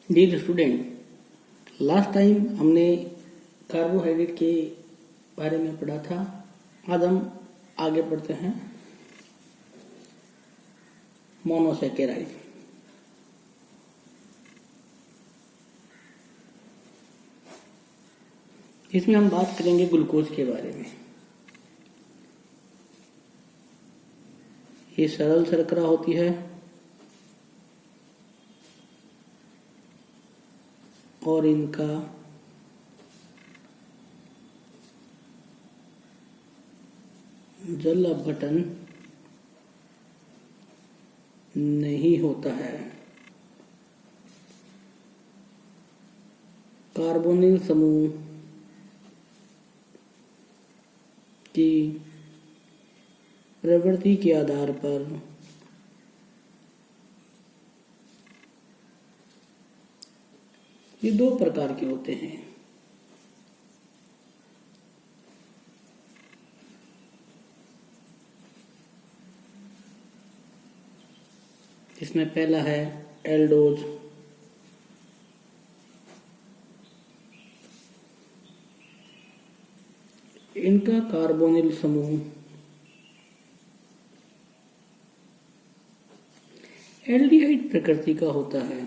Dear student, last time हमने carbohydrate के बारे में पढ़ा था। आज हम आगे बढ़ते हैं मोनोसैकेराइड। इसमें हम बात करेंगे ग्लूकोज के बारे में। ये सरल शर्करा होती है और इनका जल अपघटन नहीं होता है। कार्बोनिल समूह की प्रवृत्ति के आधार पर ये दो प्रकार के होते हैं। इसमें पहला है एल्डोज। इनका कार्बोनिल समूह एल्डिहाइड प्रकृति का होता है।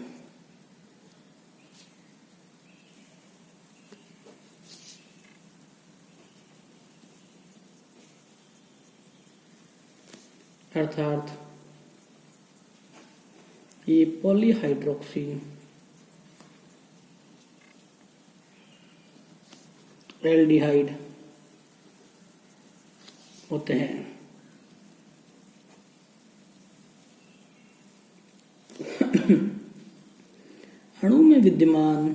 अर्थात ये पॉलीहाइड्रोक्सी एल्डिहाइड होते हैं। अणु में विद्यमान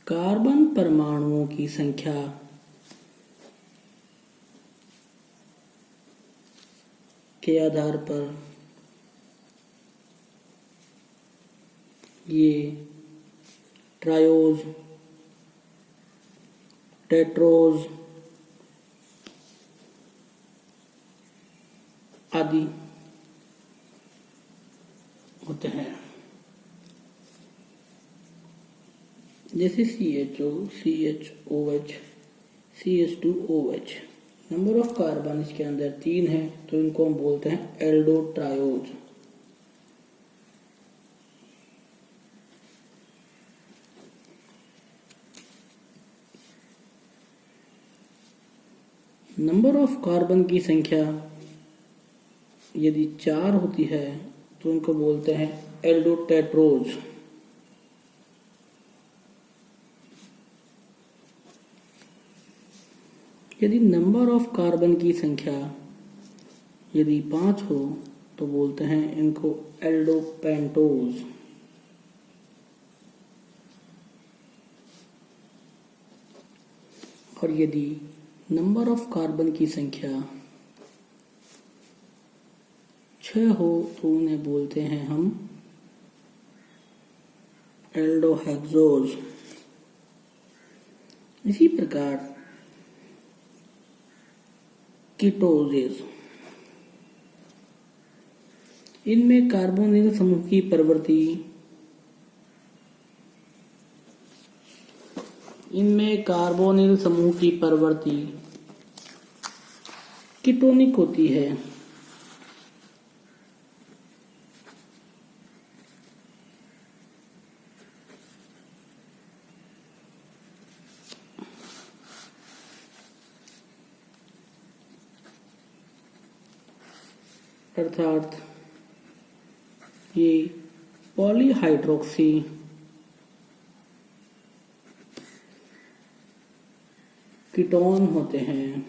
कार्बन परमाणुओं की संख्या के आधार पर ये ट्रायोज, टेट्रोज आदि होते हैं। जैसे CHO, CHOH, CH2OH। Number of carbon इसके अंदर 3 है, तो इनको हम बोलते हैं एल्डोट्रायोज। नंबर ऑफ कार्बन की संख्या यदि 4 होती है तो इनको बोलते हैं एल्डोटेट्रोज। यदि नंबर ऑफ कार्बन की संख्या यदि 5 हो तो बोलते हैं इनको एल्डोपेंटोज। और यदि नंबर ऑफ कार्बन की संख्या 6 हो तो उन्हें बोलते हैं हम एल्डोहेक्सोज। इसी प्रकार कीटोजेज, इनमें कार्बोनिल समूह की प्रवृत्ति कीटोनिक होती है। अर्थात ये पॉलीहाइड्रोक्सी कीटोन होते हैं।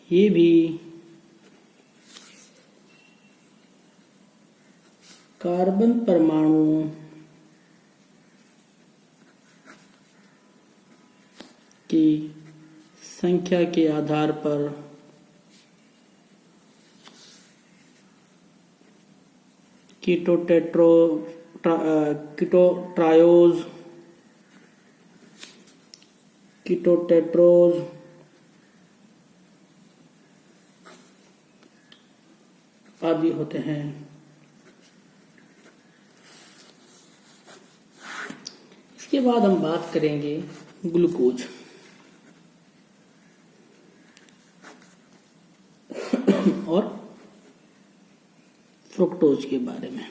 ये भी कार्बन परमाणुओं की संख्या के आधार पर कीटोट्रायोज, कीटोटेट्रोज आदि होते हैं। इसके बाद हम बात करेंगे ग्लूकोज और फ्रुक्टोज के बारे में।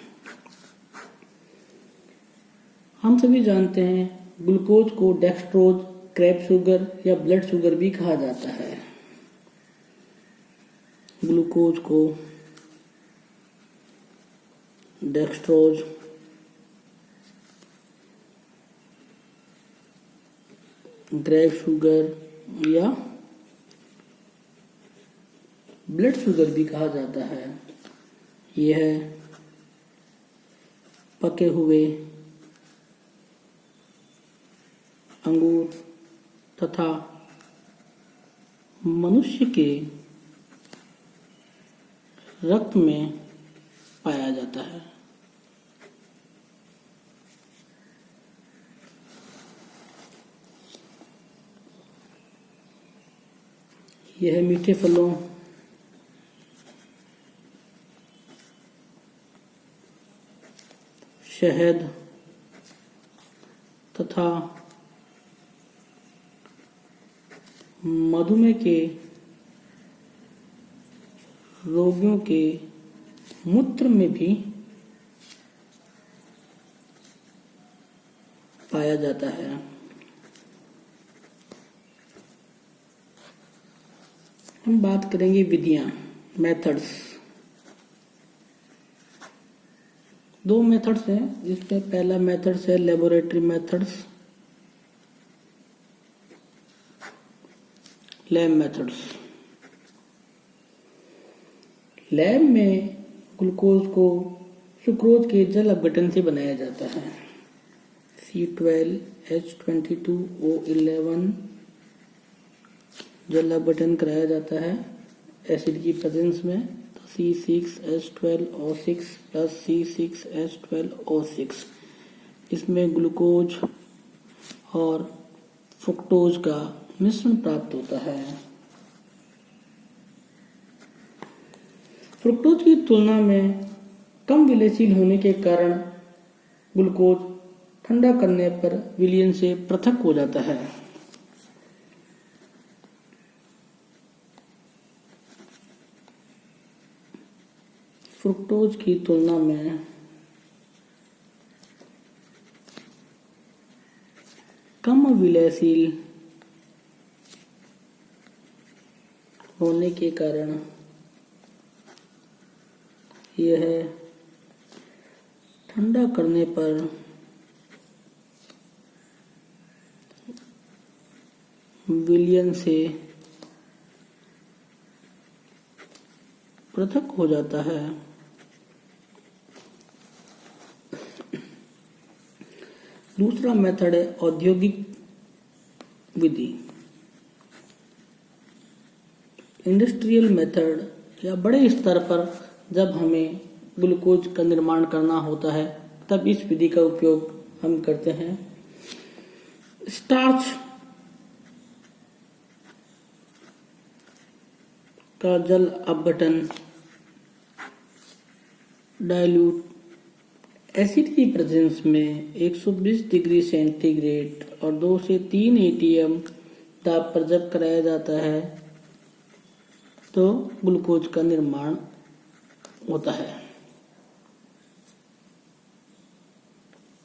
हम सभी जानते हैं ग्लूकोज को डेक्सट्रोज, क्रेब शुगर या ब्लड शुगर भी कहा जाता है। ग्लूकोज को डेक्सट्रोज, क्रेब शुगर या ब्लड शुगर भी कहा जाता है। यह पके हुए अंगूर तथा मनुष्य के रक्त में पाया जाता है। यह मीठे फलों, शहद तथा मधुमेह के रोगियों के मूत्र में भी पाया जाता है। हम बात करेंगे विधियां, मेथड्स। दो मेथड्स हैं, जिसमें पहला मेथड्स है laboratory methods, lab methods. Lab में ग्लूकोज को सुक्रोज के जल अपघटन से बनाया जाता है। C12H22O11 जल अपघटन कराया जाता है एसिड की प्रेजेंस में, तो C6H12O6 प्लस C6H12O6। इसमें ग्लूकोज और फ्रुक्टोज का मिश्रण प्राप्त होता है। फ्रुक्टोज की तुलना में कम विलयशील होने के कारण ग्लूकोज ठंडा करने पर विलयन से पृथक हो जाता है। फ्रुक्टोज की तुलना में कम विलयशील होने के कारण यह ठंडा करने पर विलयन से पृथक हो जाता है। दूसरा मेथड है औद्योगिक विधि, इंडस्ट्रियल मेथड, या बड़े स्तर पर जब हमें ग्लूकोज का निर्माण करना होता है तब इस विधि का उपयोग हम करते हैं। स्टार्च का जल अपघटन डाइल्यूट एसिड की प्रेजेंस में 120 डिग्री सेंटीग्रेड और 2 से 3 atm ताप पर जब कराया जाता है तो ग्लूकोज का निर्माण होता है।